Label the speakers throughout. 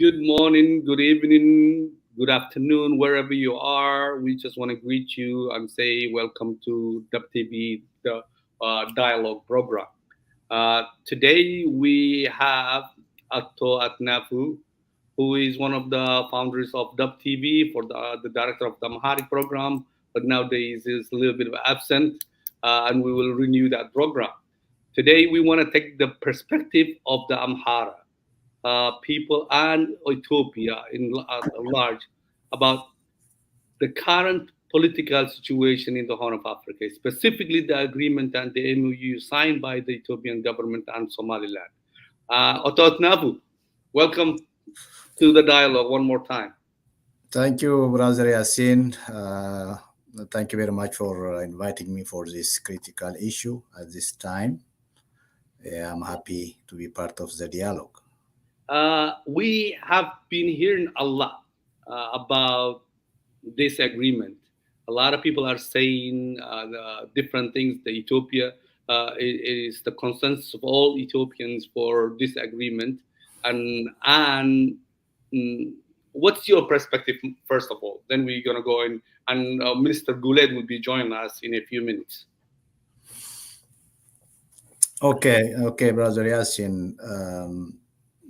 Speaker 1: Good morning, good evening, good afternoon, wherever you are. We just want to greet you and say welcome to WTV, the dialogue program. Today we have Atto Atnafu, who is one of the founders of WTV for the director of the Amharic program, but nowadays is a little bit of absent, and we will renew that program. Today we want to take the perspective of the Amhara people and Ethiopia at large about the current political situation in the Horn of Africa, specifically the agreement and the MOU signed by the Ethiopian government and Somaliland. Otot Nabu, welcome to the dialogue one more time.
Speaker 2: Thank you, Brother Yasin. Thank you very much for inviting me for this critical issue at this time. I'm happy to be part of the dialogue.
Speaker 1: We have been hearing a lot about this agreement. A lot of people are saying different things. The Ethiopia is the consensus of all Ethiopians for this agreement, and what's your perspective first of all? Then we're gonna go in, and Minister Guled will be joining us in a few minutes.
Speaker 2: Okay, Brother Yasin.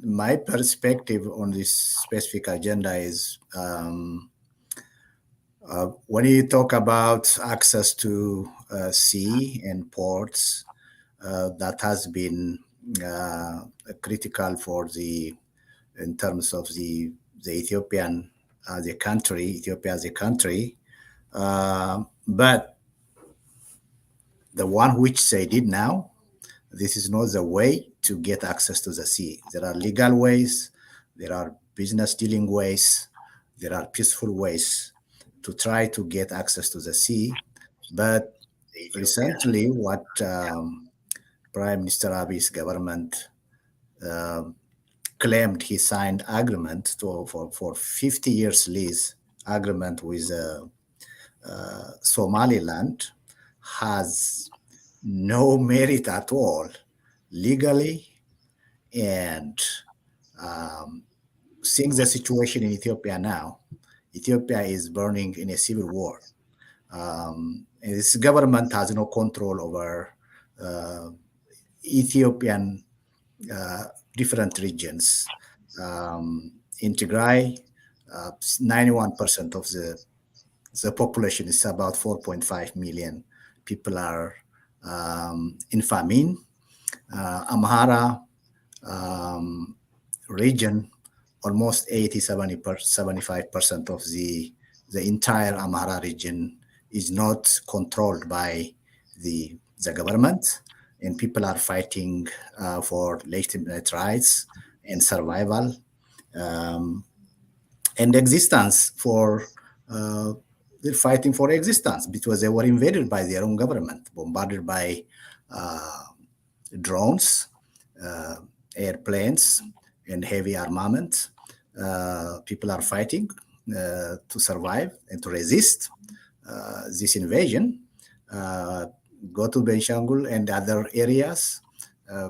Speaker 2: My perspective on this specific agenda is when you talk about access to sea and ports, that has been critical for in terms of the Ethiopian as a country, Ethiopia as a country. But the one which they did now, this is not the way to get access to the sea. There are legal ways, there are business dealing ways, there are peaceful ways to try to get access to the sea. But recently, what Prime Minister Abiy's government claimed he signed agreement for 50 years lease agreement with Somaliland has no merit at all legally, and seeing the situation in Ethiopia now, Ethiopia is burning in a civil war. This government has no control over Ethiopian different regions. In Tigray, 91% of the population is about 4.5 million people are in famine. Amhara region, almost 75% of the entire Amhara region is not controlled by the government, and people are fighting for legitimate rights and survival and existence for they're fighting for existence because they were invaded by their own government, bombarded by drones, airplanes, and heavy armament. People are fighting to survive and to resist this invasion. Go to Benshangul and other areas,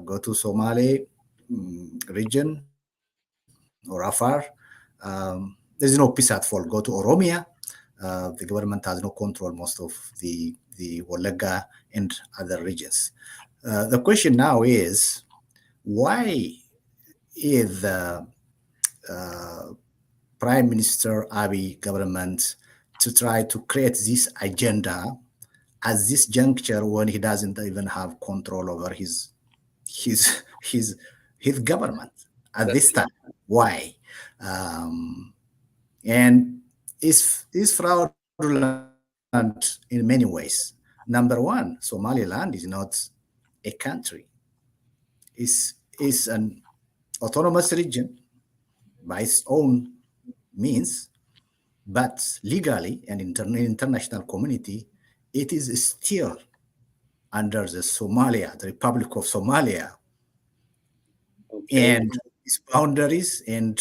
Speaker 2: go to Somali region or Afar. There's no peace at all. Go to Oromia. The government has no control most of the Wolaga and other regions. The question now is, why is the Prime Minister Abiy government to try to create this agenda at this juncture when he doesn't even have control over his government at this time? Why? And is fraudulent in many ways. Number one, Somaliland is not a country. Is an autonomous region by its own means, but legally and in international community, it is still under the Somalia, the Republic of Somalia, and its boundaries and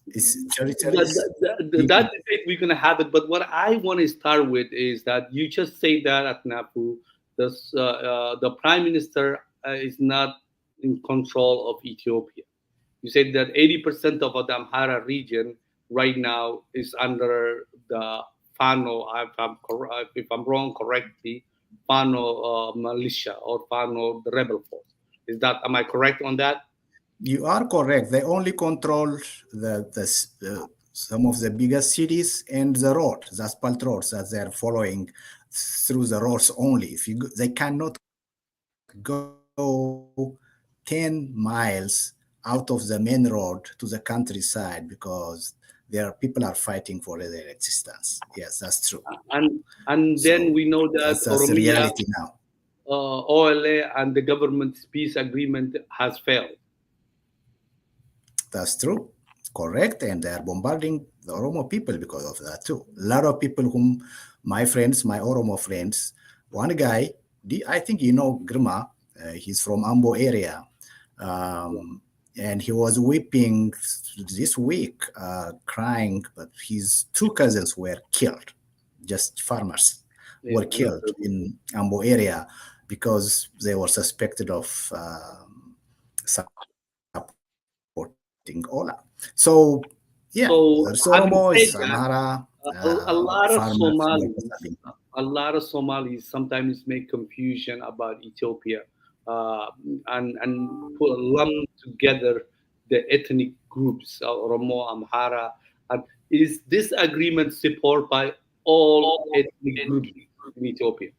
Speaker 2: its territories.
Speaker 1: That debate we're going to have it, but what I want to start with is that you just say that at NAPU, the prime minister is not in control of Ethiopia. You said that 80% of the Amhara region right now is under the Fano, if I'm wrong, correctly, Fano militia or Fano the rebel force. Is that, am I correct on that?
Speaker 2: You are correct. They only control some of the biggest cities and the road, the asphalt roads that they are following through the roads only. If you, they cannot go 10 miles out of the main road to the countryside because their people are fighting for their existence. Yes, that's true.
Speaker 1: And then
Speaker 2: So
Speaker 1: we know that
Speaker 2: that's the
Speaker 1: Oromia,
Speaker 2: reality now.
Speaker 1: OLA, and the government's peace agreement has failed.
Speaker 2: That's true. Correct. And they are bombarding the Oromo people because of that too. A lot of people whom my friends, my Oromo friends, one guy, I think you know Grima, he's from Ambo area.
Speaker 1: Yeah,
Speaker 2: Um, and he was weeping this week, crying, but his two cousins were killed, just farmers
Speaker 1: yeah,
Speaker 2: were killed in Ambo area because they were suspected of supporting Ola. So, yeah, there's Oromo, it's
Speaker 1: so having
Speaker 2: Amhara,
Speaker 1: said that, a
Speaker 2: farmers
Speaker 1: lot of
Speaker 2: were suffering.
Speaker 1: Somalis, sometimes make confusion about Ethiopia, uh, and put lump together the ethnic groups, Oromo, Amhara. And is this agreement supported by all ethnic groups in Ethiopia?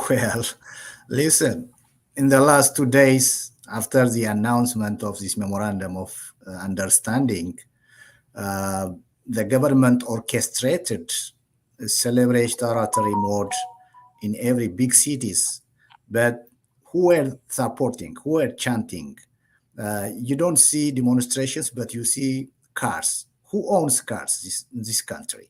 Speaker 2: Well, listen, in the last 2 days after the announcement of this memorandum of understanding, uh, the government orchestrated a celebratory mode in every big cities. But who were supporting? Who were chanting? You don't see demonstrations, but you see cars. Who owns cars in this country?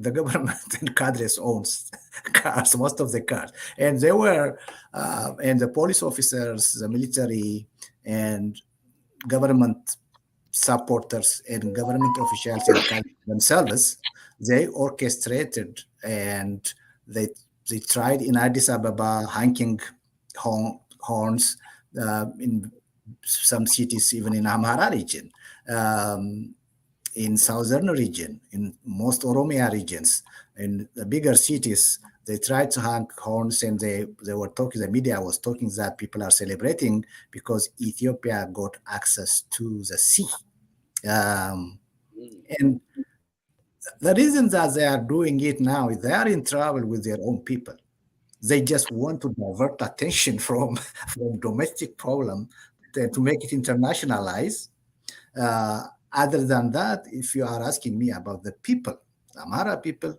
Speaker 2: The government and cadres owns cars, most of the cars, and they were, and the police officers, the military, and government supporters and government officials and cadres themselves, they orchestrated and they they tried in Addis Ababa honking horns in some cities, even in Amhara region. Um, in southern region, in most Oromia regions, in the bigger cities, they tried to hang horns and they were talking, the media was talking that people are celebrating because Ethiopia got access to the sea. Um,
Speaker 1: Mm.
Speaker 2: and the reason that they are doing it now is they are in trouble with their own people. They just want to divert attention from domestic problem to make it internationalized. Uh, Other than that, if you are asking me about the people, the Amhara people,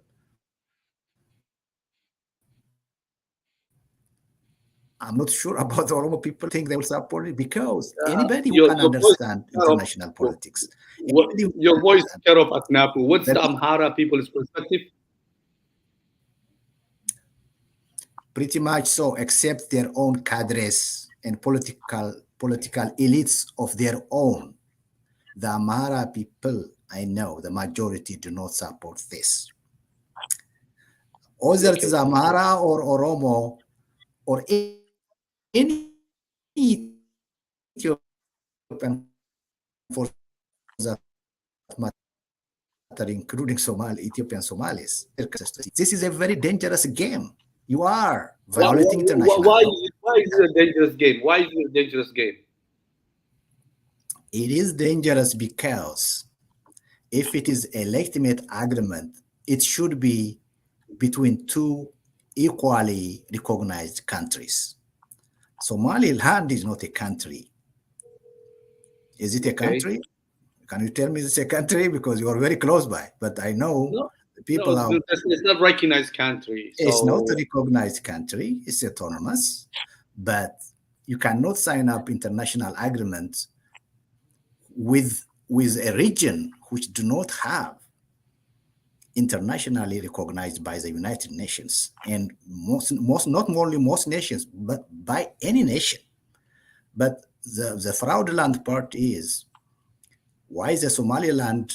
Speaker 2: I'm not sure about the Oromo people think they will support it because anybody who can understand international politics, anybody who
Speaker 1: Your
Speaker 2: can
Speaker 1: voice
Speaker 2: understand
Speaker 1: cut off. Your, your voice cut off at Napu.
Speaker 2: the
Speaker 1: What's the
Speaker 2: reason,
Speaker 1: Amhara people's perspective?
Speaker 2: pretty much so, accept their own cadres and political elites of their own. The Amhara people, I know the majority do not support this. Whether it is
Speaker 1: Okay.
Speaker 2: Amhara or Oromo or any Ethiopian for that matter, including Somalis, they're considering this is a very dangerous game. You are violating international law.
Speaker 1: Why is it a dangerous game? Why is it a dangerous game?
Speaker 2: It is dangerous because if it is a legitimate agreement, it should be between two equally recognized countries. Somaliland is not a country. Is it a
Speaker 1: Okay.
Speaker 2: country? Can you tell me it's a country? Because you are very close by. But I know
Speaker 1: No,
Speaker 2: the
Speaker 1: no,
Speaker 2: people are,
Speaker 1: it's not recognized country.
Speaker 2: it's not a
Speaker 1: So
Speaker 2: recognized country, it's autonomous, but you cannot sign up international agreements with a region which do not have internationally recognized by the United Nations and most not only most nations, but by any nation. But the fraudulent part is why the Somaliland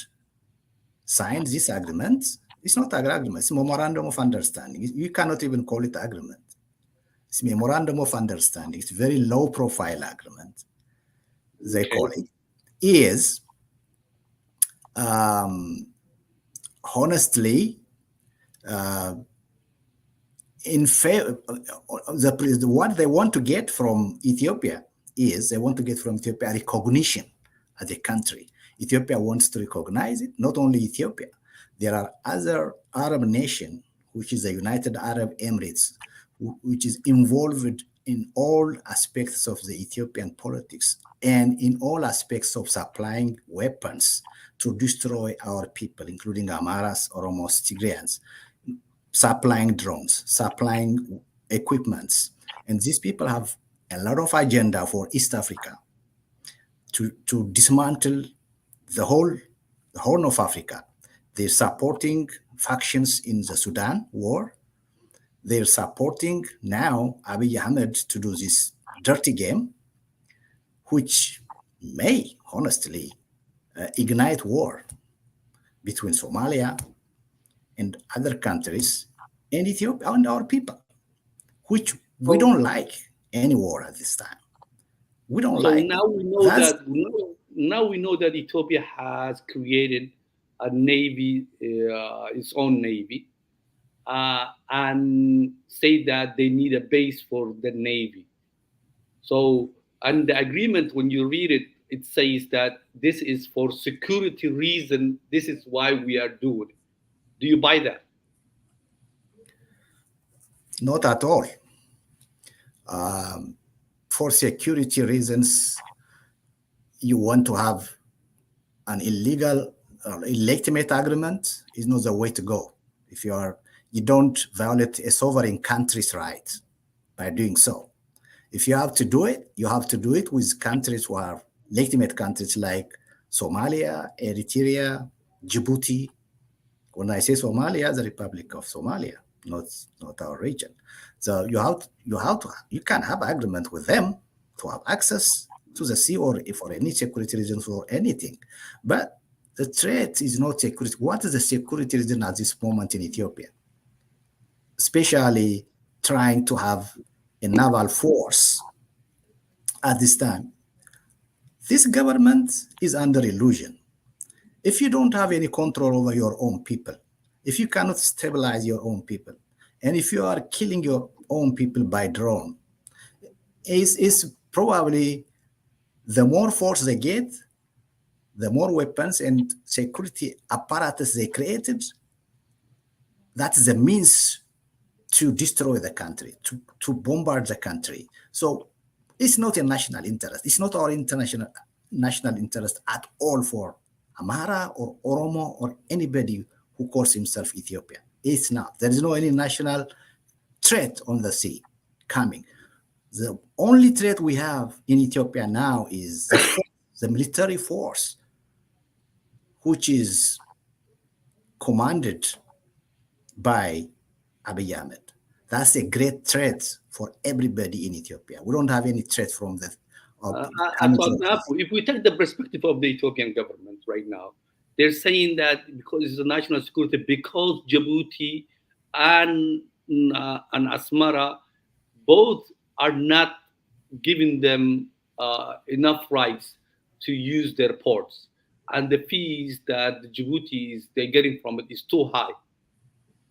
Speaker 2: signed this agreement. It's not an agreement, it's a memorandum of understanding. You cannot even call it agreement. It's memorandum of understanding. It's a very low profile agreement. they
Speaker 1: Okay.
Speaker 2: call it, is um, honestly uh, in favor. What they want to get from Ethiopia is they want to get from Ethiopia recognition as a country. Ethiopia wants to recognize it. Not only Ethiopia, there are other Arab nations, which is the United Arab Emirates, which is involved in all aspects of the Ethiopian politics and in all aspects of supplying weapons to destroy our people, including Amharas, Oromos, Tigrayans, supplying drones, supplying equipments. And these people have a lot of agenda for East Africa to dismantle the whole the Horn of Africa. They're supporting factions in the Sudan war. They're supporting now Abiy Ahmed to do this dirty game, which may honestly ignite war between Somalia and other countries and Ethiopia and our people, which we
Speaker 1: So
Speaker 2: don't like any war at this time. We don't
Speaker 1: so
Speaker 2: like
Speaker 1: now we know
Speaker 2: that's
Speaker 1: that now we know that Ethiopia has created a navy, its own navy, and say that they need a base for the navy. So, and the agreement, when you read it, it says that this is for security reason. This is why we are doing it. Do you buy that?
Speaker 2: not at all. For security reasons, you want to have an illegal illegitimate agreement is not the way to go. If you don't violate a sovereign country's rights by doing so. If you have to do it, you have to do it with countries who are legitimate countries like Somalia, Eritrea, Djibouti. When I say Somalia, the Republic of Somalia, not our region. So you can have agreement with them to have access to the sea or for any security reasons or anything. But the threat is not security. What is the security reason at this moment in Ethiopia? Especially trying to have a naval force at this time. This government is under illusion. If you don't have any control over your own people, if you cannot stabilize your own people, and if you are killing your own people by drone, is probably the more force they get, the more weapons and security apparatus they created, that's the means to destroy the country, to bombard the country. So it's not a national interest. It's not our international national interest at all for Amhara or Oromo or anybody who calls himself Ethiopia. It's not. There is no any national threat on the sea coming. The only threat we have in Ethiopia now is the military force, which is commanded by Abiy Ahmed. That's a great threat for everybody in Ethiopia. We don't have any threat from the coming
Speaker 1: For
Speaker 2: from
Speaker 1: example, if we take the perspective of the Ethiopian government right now, they're saying that because it's a national security, because Djibouti and Asmara both are not giving them enough rights to use their ports, and the fees that the Djibouti is they're getting from it is too high.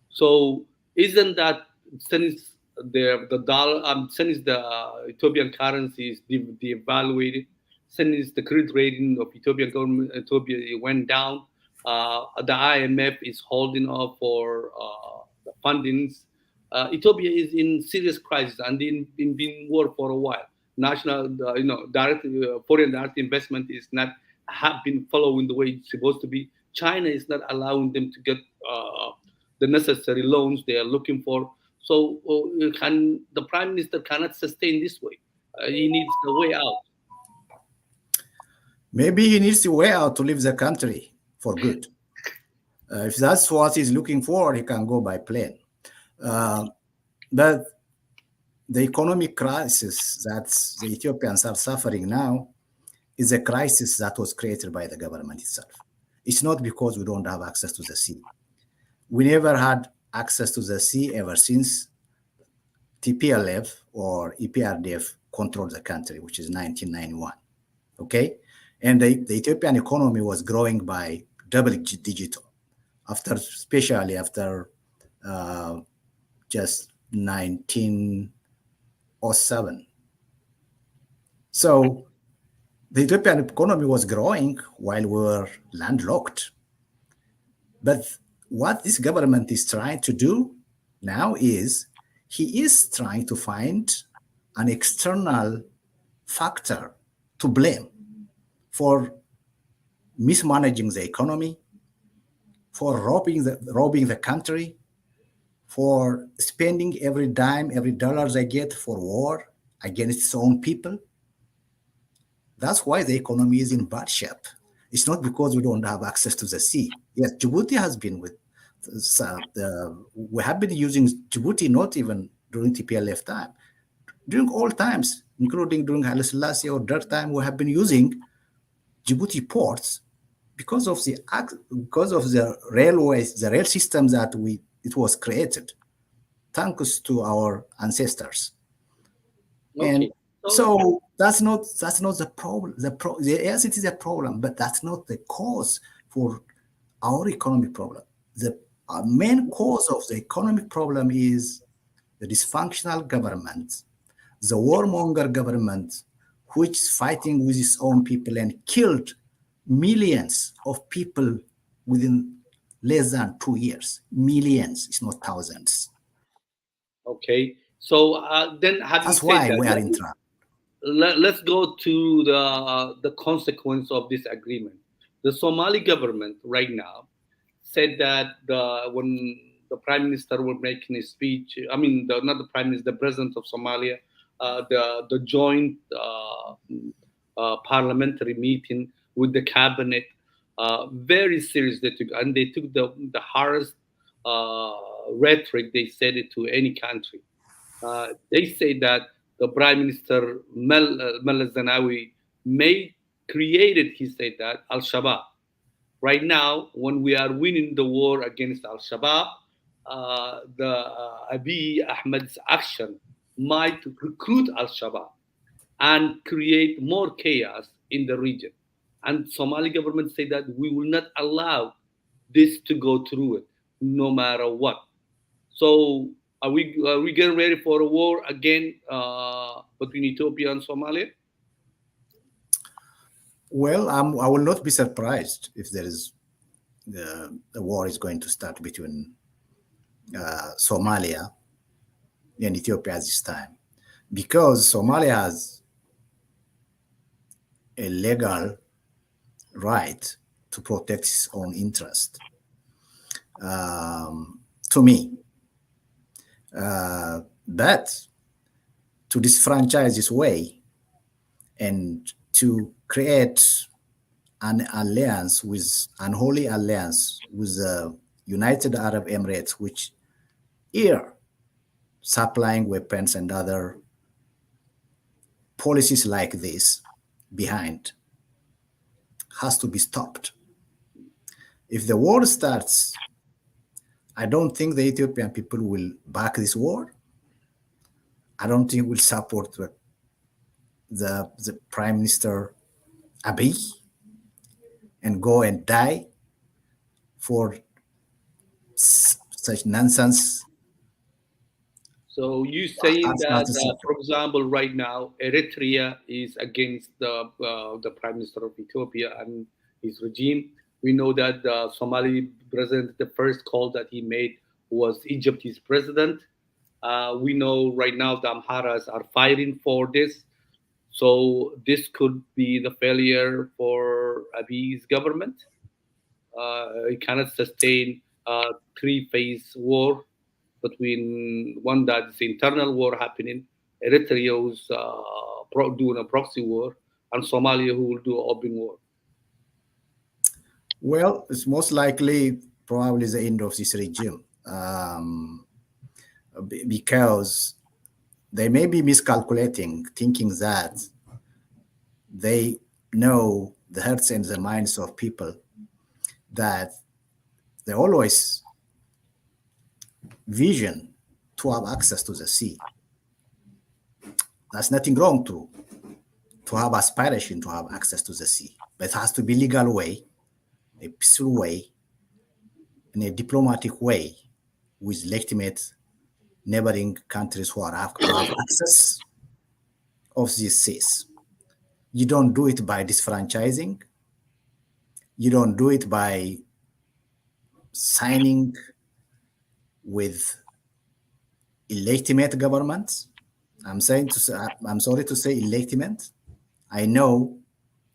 Speaker 1: So isn't that since the dollar since the Ethiopian currency is devaluated, since the credit rating of Ethiopian government Ethiopia went down, the IMF is holding off for the fundings. Ethiopia is in serious crisis and in being war for a while. National, direct foreign direct investment is not have been following the way it's supposed to be. China is not allowing them to get the necessary loans they are looking for. So can the prime minister cannot sustain this way? He needs a way out.
Speaker 2: maybe he needs a way out to leave the country for good. If that's what he's looking for, he can go by plane. Uh, but the economic crisis that the Ethiopians are suffering now is a crisis that was created by the government itself. It's not because we don't have access to the sea. We never had access to the sea ever since TPLF or EPRDF controlled the country, which is 1991. Okay, and the Ethiopian economy was growing by double digit after, especially after uh, just 1907. So the Ethiopian economy was growing while we were landlocked. But what this government is trying to do now is he is trying to find an external factor to blame for mismanaging the economy, for robbing the country, for spending every dime, every dollar they get for war against its own people. That's why the economy is in bad shape. It's not because we don't have access to the sea. Yes, Djibouti has been with. We have been using Djibouti not even during TPLF time, during all times, including during Haile Selassie or their time. We have been using Djibouti ports because of the railways, the rail system that we it was created, thanks to our ancestors. And
Speaker 1: Okay. So
Speaker 2: so that's not the problem. Yes, it is a problem, but that's not the cause for our economic problem. The main cause of the economic problem is the dysfunctional government, the warmonger government, which is fighting with its own people and killed millions of people within less than 2 years. Millions, it's not thousands.
Speaker 1: okay. So then, having
Speaker 2: That's
Speaker 1: said
Speaker 2: why
Speaker 1: that,
Speaker 2: we are in trouble.
Speaker 1: let's go to the consequence of this agreement. The Somali government right now said that when the prime minister was making a speech, I mean, not the prime minister, the president of Somalia, the joint parliamentary meeting with the cabinet, very serious they took, and they took the hardest rhetoric they said it to any country. They say that the Prime Minister Meles Zenawi made created, he said that, Al Shabaab. Right now, when we are winning the war against Al Shabaab, the Abiy Ahmed's action might recruit Al Shabaab and create more chaos in the region. And Somali government say that we will not allow this to go through it, no matter what. So are we getting ready for a war again between Ethiopia and Somalia?
Speaker 2: Well, I will not be surprised if there is a war is going to start between Somalia and Ethiopia at this time, because Somalia has a legal right to protect its own interest. To me, but to disfranchise its way and to create an alliance with unholy alliance with the United Arab Emirates, which are supplying weapons and other policies like this behind, has to be stopped. If the war starts, I don't think the Ethiopian people will back this war. I don't think will support the Prime Minister Abiy and go and die for such nonsense.
Speaker 1: So you saying
Speaker 2: That's not
Speaker 1: that, for
Speaker 2: acceptable.
Speaker 1: example, right now Eritrea is against the prime minister of Ethiopia and his regime. We know that the Somali president, the first call that he made was Egypt's president. We know right now the Amharas are fighting for this. So this could be the failure for Abiy's government. It cannot sustain a three-phase war between one that's internal war happening, Eritrea who's doing a proxy war, and Somalia who will do an open war.
Speaker 2: Well, it's most likely probably the end of this regime, because they may be miscalculating, thinking that they know the hearts and the minds of people, that they always vision to have access to the sea. That's nothing wrong to. to have aspiration to have access to the sea. But it has to be legal way, a peaceful way, in a diplomatic way with legitimate neighboring countries who have access of these seas. You don't do it by disfranchising. You don't do it by signing with illegitimate governments. I'm sorry to say illegitimate. I know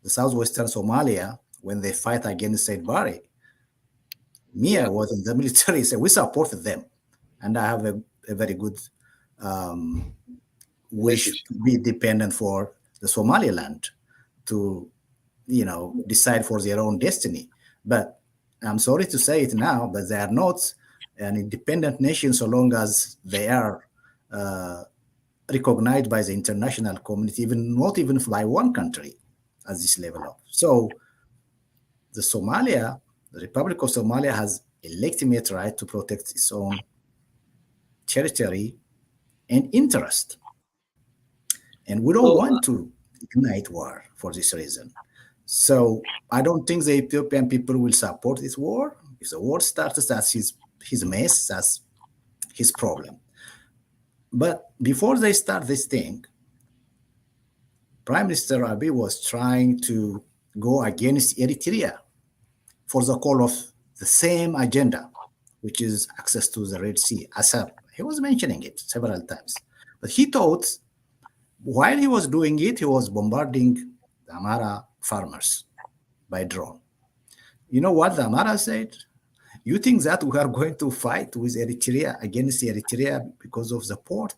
Speaker 2: the southwestern Somalia when they fight against Said Barre. Me, I
Speaker 1: Yeah,
Speaker 2: was in the military, so we supported them, and I have a very good um, wish
Speaker 1: relationship.
Speaker 2: to be dependent for the Somaliland to, decide for their own destiny. But I'm sorry to say it now, but they are not an independent nation so long as they are uh, recognized by the international community, even not even by one country at this level of. So the Republic of Somalia has a legitimate right to protect its own territory and interest. And we don't
Speaker 1: So,
Speaker 2: want to ignite war for this reason. So I don't think the Ethiopian people will support this war. If the war starts, that's his mess, that's his problem. But before they start this thing, Prime Minister Abiy was trying to go against Eritrea for the call of the same agenda, which is access to the Red Sea. He was mentioning it several times. But he thought while he was doing it, he was bombarding the Amhara farmers by drone. You know what the Amhara said? You think that we are going to fight with Eritrea against Eritrea because of the port?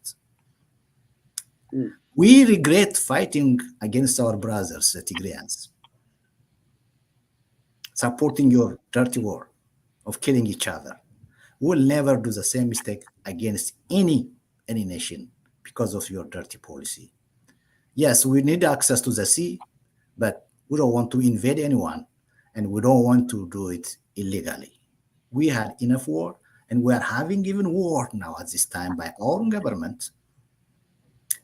Speaker 1: mm,
Speaker 2: We regret fighting against our brothers, the Tigrayans, supporting your dirty war of killing each other. We'll never do the same mistake against any nation because of your dirty policy. Yes, we need access to the sea, but we don't want to invade anyone and we don't want to do it illegally. We had enough war and we are having even war now at this time by our own government.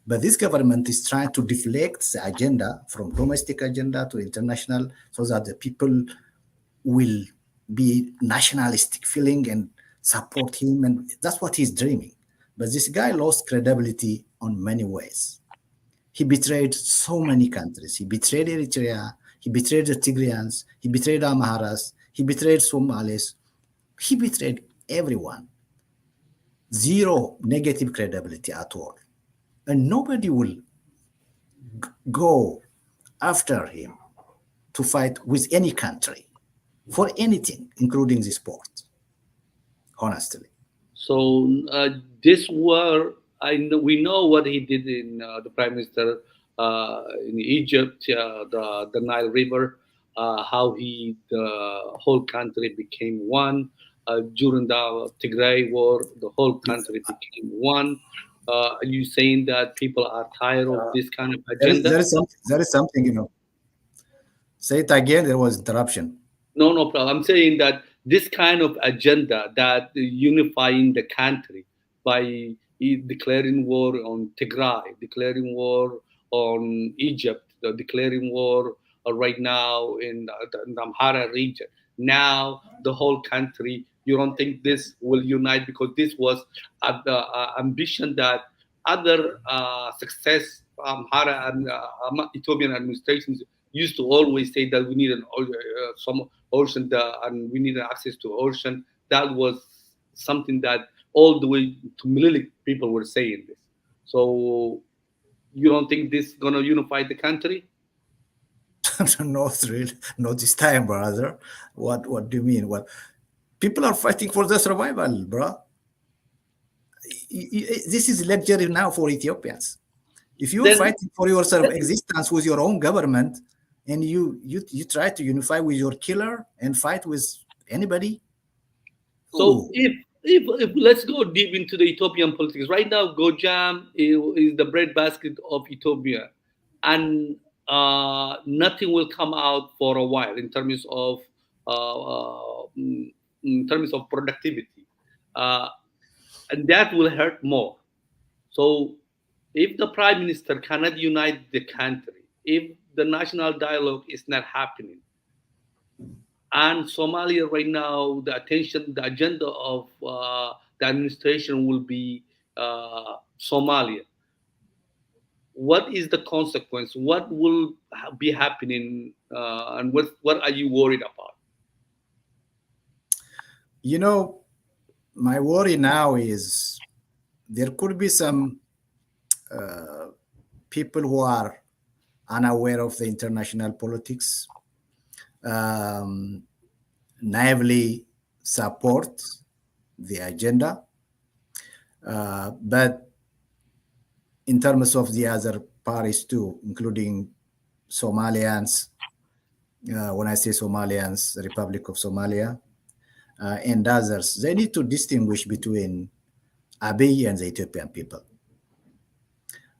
Speaker 2: But this government is trying to deflect the agenda from domestic agenda to international so that the people will be nationalistic feeling and support him. And that's what he's dreaming. But this guy lost credibility on many ways. He betrayed so many countries. He betrayed Eritrea. He betrayed the Tigrayans. He betrayed Amharas. He betrayed Somalis. He betrayed everyone. Zero negative credibility at all. And nobody will go after him to fight with any country for anything, including the sport, honestly.
Speaker 1: so this war, we know what he did in the prime minister in Egypt, the Nile River, how the whole country became one. During the Tigray war, the whole country became one. Are you saying that people are tired of this kind of agenda?
Speaker 2: There is something, Say it again, there was interruption.
Speaker 1: No, no problem. I'm saying that this kind of agenda that unifying the country by declaring war on Tigray, declaring war on Egypt, declaring war right now in the Amhara region. Now the whole country. You don't think this will unite because this was the ambition that other success Amhara and Ethiopian administrations used to always say that we need some ocean and we need access to ocean. That was something that all the way to Mililik people were saying this. So you don't think this is gonna unify the country?
Speaker 2: Not really, not this time, brother. What do you mean? What people are fighting for their survival, bro. This is luxury now for Ethiopians. If you're
Speaker 1: Then
Speaker 2: fighting for your existence with your own government, and you try to unify with your killer and fight with anybody,
Speaker 1: so
Speaker 2: ooh,
Speaker 1: if let's go deep into the Ethiopian politics right now, Gojam is the breadbasket of Ethiopia, and nothing will come out for a while in terms of productivity, uh, and that will hurt more. So if the prime minister cannot unite the country, if the national dialogue is not happening. And Somalia right now, the attention, the agenda of the administration will be Somalia. What is the consequence? What will be happening, and what are you worried about?
Speaker 2: You know, my worry now is there could be some people who are unaware of the international politics, um, naively support the agenda, but in terms of the other parties too, including Somalians, when I say Somalians, the Republic of Somalia, and others, they need to distinguish between Abiy and the Ethiopian people.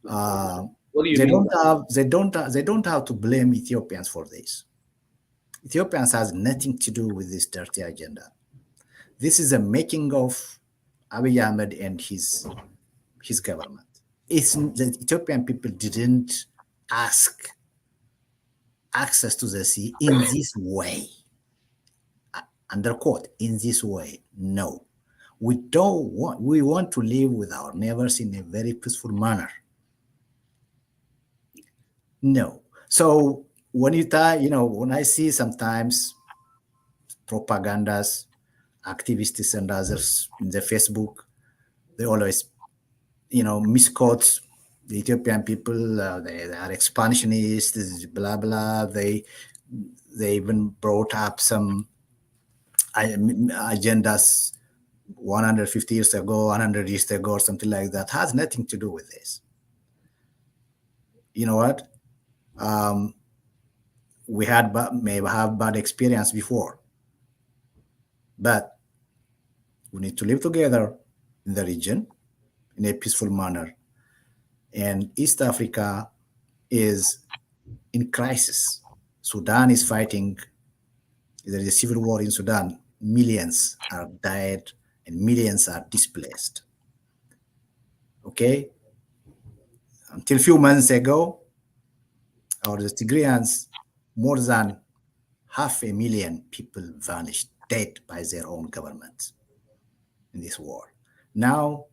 Speaker 2: Uh,
Speaker 1: What do you
Speaker 2: they
Speaker 1: mean?
Speaker 2: don't have they don't have to blame Ethiopians for this. Ethiopians has nothing to do with this dirty agenda. This is a making of Abiy Ahmed and his government. It's the Ethiopian people didn't ask access to the sea in this way. Underquote, in this way. No. We want to live with our neighbors in a very peaceful manner. No. So when when I see sometimes propagandas, activists and others in the Facebook, they always, misquote the Ethiopian people. They are expansionists, blah blah. They even brought up some agendas 150 years ago, 100 years ago, or something like that. Has nothing to do with this. You know what? Um, we may have bad experience before, but we need to live together in the region in a peaceful manner. And East Africa is in crisis. Sudan is fighting. There is a civil war in Sudan. Millions are died and millions are displaced. Okay? Until a few months ago, the Tigrayans, more than 500,000 people vanished, dead by their own government in this war. Now,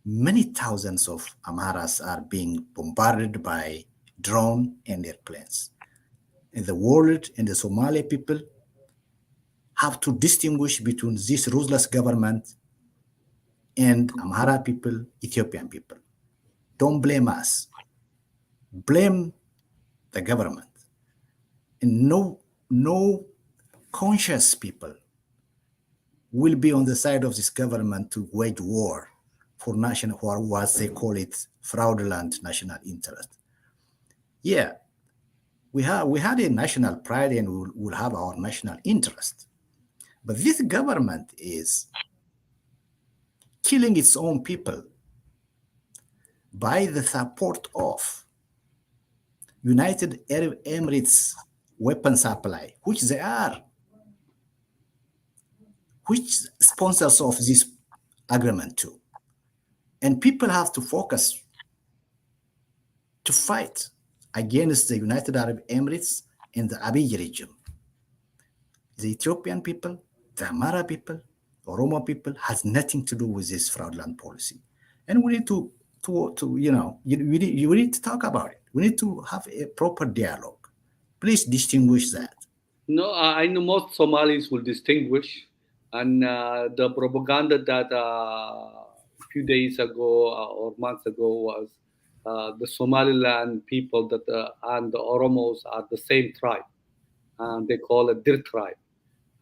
Speaker 2: many thousands of Amharas are being bombarded by drone and airplanes. And the world and the Somali people have to distinguish between this ruthless government and Amhara people, Ethiopian people. Don't blame us. Blame the government. And no conscious people will be on the side of this government to wage war for national, or what they call it, fraudulent national interest. Yeah, we had a national pride and we'll have our national interest. But this government is killing its own people by the support of United Arab Emirates weapon supply, which sponsors of this agreement too. And people have to focus to fight against the United Arab Emirates and the Abiy regime. The Ethiopian people, the Amhara people, Oromo people has nothing to do with this fraudulent policy. And we need to we need to talk about it. We need to have a proper dialogue. Please distinguish that.
Speaker 1: No, I know most Somalis will distinguish, and the propaganda that a few days ago or months ago was the Somaliland people that and the Oromos are the same tribe, and they call it Dir tribe.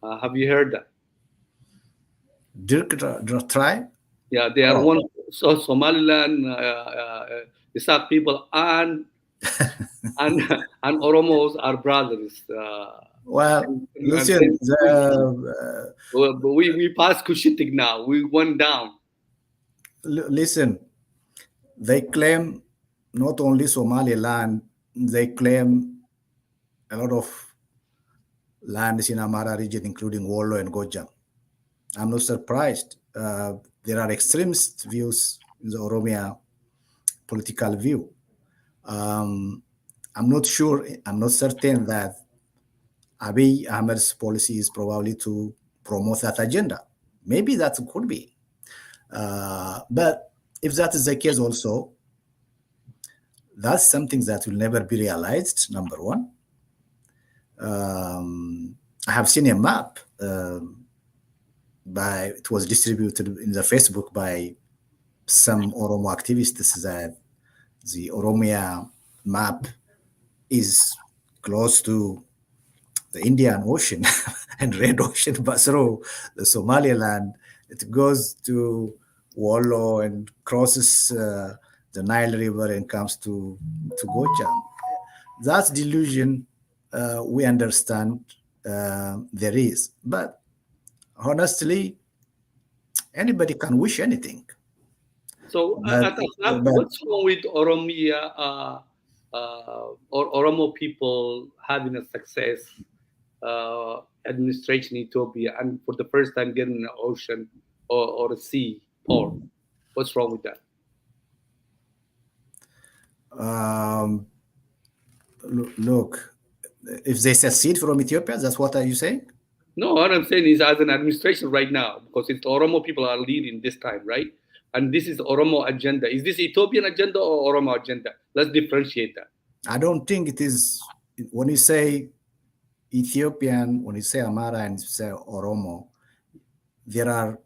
Speaker 1: Have you heard that?
Speaker 2: Dirk tribe?
Speaker 1: Yeah, they are
Speaker 2: Oh,
Speaker 1: one. So Somaliland is our people, and and Oromos are brothers.
Speaker 2: well,
Speaker 1: And
Speaker 2: listen,
Speaker 1: well, but we passed Cushitic now. We went down.
Speaker 2: listen, they claim not only Somaliland, they claim a lot of lands in Amhara region, including Wollo and Gojam. I'm not surprised. There are extremist views in the Oromia political view. Um, I'm not sure, I'm not certain that Abiy Ahmed's policy is probably to promote that agenda. Maybe that could be. But if that is the case, also, that's something that will never be realized, number one. I have seen a map it was distributed in the Facebook by some Oromo activists that the Oromia map is close to the Indian Ocean and Red Ocean, but through the Somaliland, it goes to Wollo and crosses the Nile River and comes to Gocham. That's delusion. We understand there is, but honestly, anybody can wish anything.
Speaker 1: So,
Speaker 2: But, but
Speaker 1: what's wrong with Oromia or Oromo people having a success administration in Ethiopia and for the first time getting an ocean or a sea port? What's wrong with that?
Speaker 2: um, look, if they secede from Ethiopia, that's what are you saying?
Speaker 1: No, what I'm saying is as an administration right now, because it's Oromo people are leading this time, right? And this is Oromo agenda. Is this Ethiopian agenda or Oromo agenda? Let's differentiate that.
Speaker 2: I don't think it is. When you say Ethiopian, when you say Amhara and you say Oromo, there are.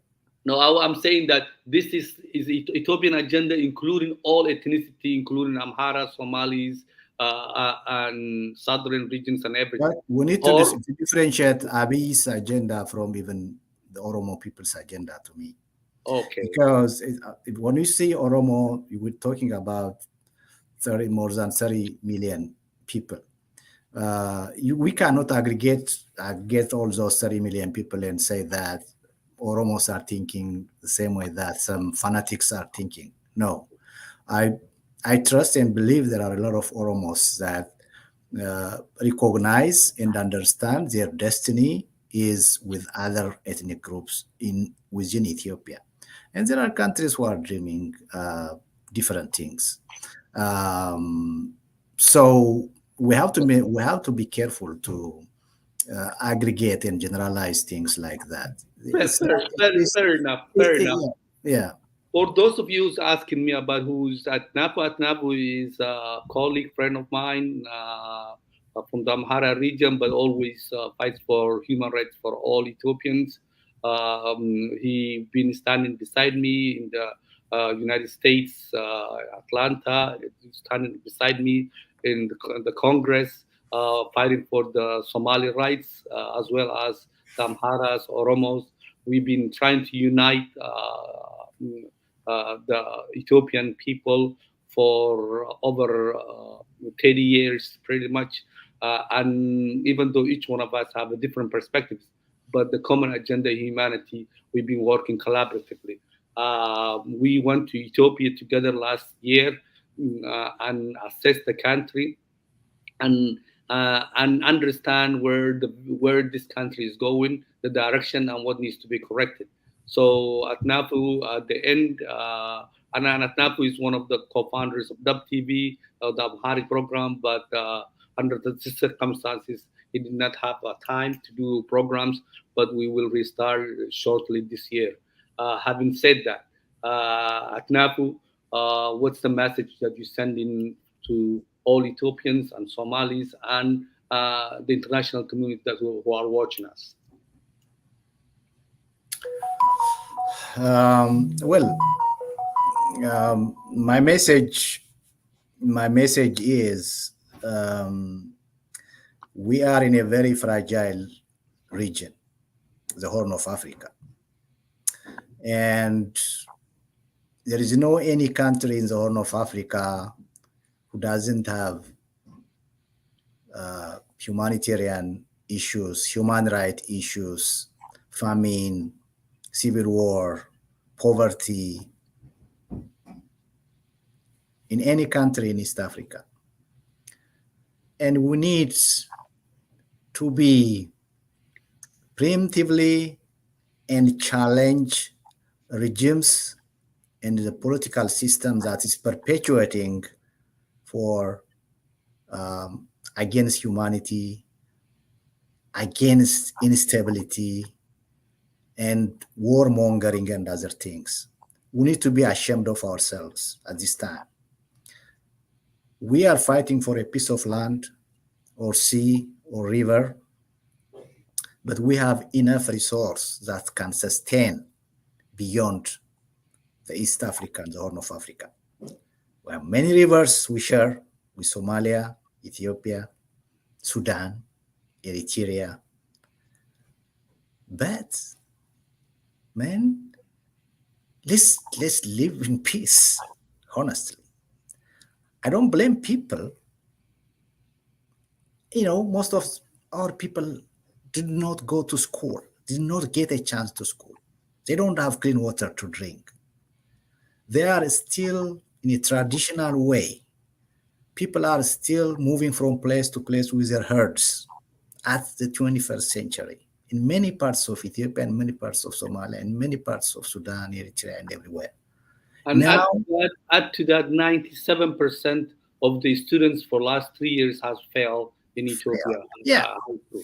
Speaker 1: No, I'm saying that this is Ethiopian agenda, including all ethnicity, including Amhara, Somalis, and southern regions and
Speaker 2: But
Speaker 1: everything.
Speaker 2: we need to
Speaker 1: Or
Speaker 2: differentiate Abiy's agenda from even the Oromo people's agenda to me.
Speaker 1: okay,
Speaker 2: Because when you see Oromo, we're talking about more than 30 million people. We cannot aggregate all those 30 million people and say that Oromos are thinking the same way that some fanatics are thinking. No, I I trust and believe there are a lot of Oromos that recognize and understand their destiny is with other ethnic groups in within Ethiopia, and there are countries who are dreaming different things. Um, so we have to be careful to aggregate and generalize things like that. It's not.
Speaker 1: fair enough, fair enough.
Speaker 2: Yeah, yeah.
Speaker 1: For those of you who's asking me about who's at Napu is a colleague, friend of mine from the Amhara region, but always fights for human rights for all Ethiopians. He been standing beside me in the United States, Atlanta, standing beside me in the Congress, fighting for the Somali rights as well as the Amharas, Oromos. We've been trying to unite the Ethiopian people for over 30 years, pretty much. And even though each one of us have a different perspectives, but the common agenda, humanity, we've been working collaboratively. We went to Ethiopia together last year and assessed the country and understand where this country is going, the direction, and what needs to be corrected. So at NAPU, at the end, and at NAPU is one of the co-founders of Dub TV, the Amharic program, but under the circumstances, he did not have time to do programs, but we will restart shortly this year. Having said that, at NAPU, what's the message that you send in to all Ethiopians and Somalis and the international community who are watching us?
Speaker 2: Well, my message is we are in a very fragile region, the Horn of Africa, and there is no any country in the Horn of Africa who doesn't have humanitarian issues, human rights issues, famine, civil war, poverty, in any country in East Africa. And we need to be preemptively and challenge regimes and the political system that is perpetuating for against humanity, against instability, and warmongering and other things. We need to be ashamed of ourselves at this time. We are fighting for a piece of land or sea or river, but we have enough resource that can sustain beyond the East Africa and the Horn of Africa. We have many rivers we share with Somalia, Ethiopia, Sudan, Eritrea. But man, let's live in peace, honestly. I don't blame people. Most of our people did not go to school, did not get a chance to school. They don't have clean water to drink. They are still in a traditional way. People are still moving from place to place with their herds at the 21st century in many parts of Ethiopia and many parts of Somalia and many parts of Sudan, Eritrea, and everywhere.
Speaker 1: And
Speaker 2: Now,
Speaker 1: add to that, 97% of the students for last 3 years has failed in Ethiopia.
Speaker 2: yeah,
Speaker 1: High school.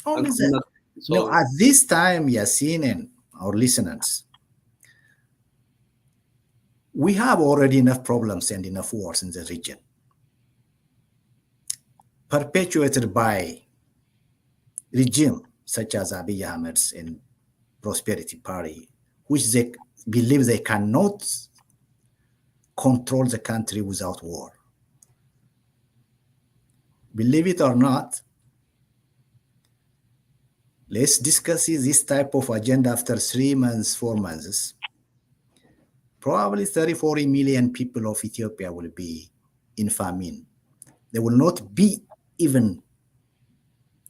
Speaker 2: only
Speaker 1: And
Speaker 2: that.
Speaker 1: so,
Speaker 2: At this time, Yasin and our listeners, we have already enough problems and enough wars in the region, perpetuated by regime such as Abiy Ahmed's and Prosperity Party, which they believe they cannot control the country without war. Believe it or not, let's discuss this type of agenda after 3 months, 4 months. Probably 30, 40 million people of Ethiopia will be in famine. They will not be even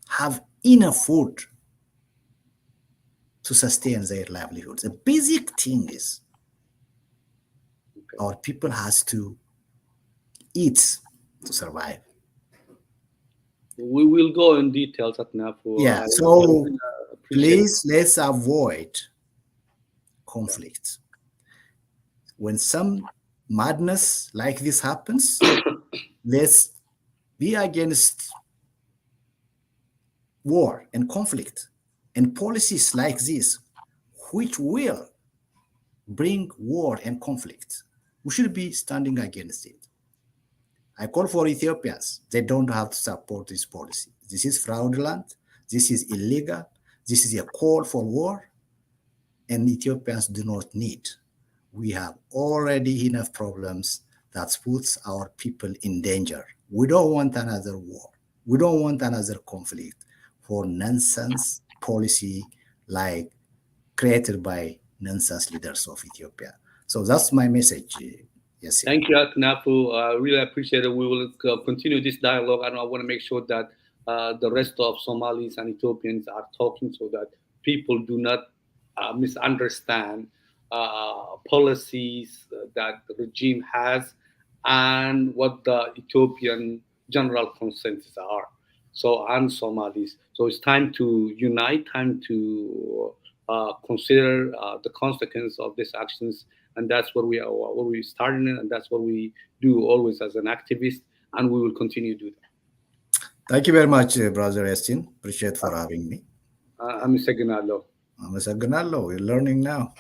Speaker 2: have enough food to sustain their livelihoods. The basic thing is our people has to eat to survive.
Speaker 1: we will go in details at NAFO.
Speaker 2: Yeah, so please let's avoid conflict. When some madness like this happens, let's be against war and conflict and policies like this, which will bring war and conflict. We should be standing against it. I call for Ethiopians. They don't have to support this policy. This is fraudulent. This is illegal. This is a call for war. And Ethiopians do not need. We have already enough problems that puts our people in danger. We don't want another war. We don't want another conflict for nonsense policy like created by nonsense leaders of Ethiopia. So that's my message. Yes.
Speaker 1: Thank you, Aknafu. I really appreciate it. We will continue this dialogue, and I want to make sure that the rest of Somalis and Ethiopians are talking so that people do not misunderstand policies that the regime has and what the Ethiopian general consensus are. So, and Somalis. So it's time to unite, time to consider the consequence of these actions, and that's what we are, what we started in, and that's what we do always as an activist, and we will continue to do that.
Speaker 2: Thank you very much, Brother Estin. Appreciate for having me.
Speaker 1: I'm Mr. Ganalo.
Speaker 2: Mr. Ganalo, we're learning now.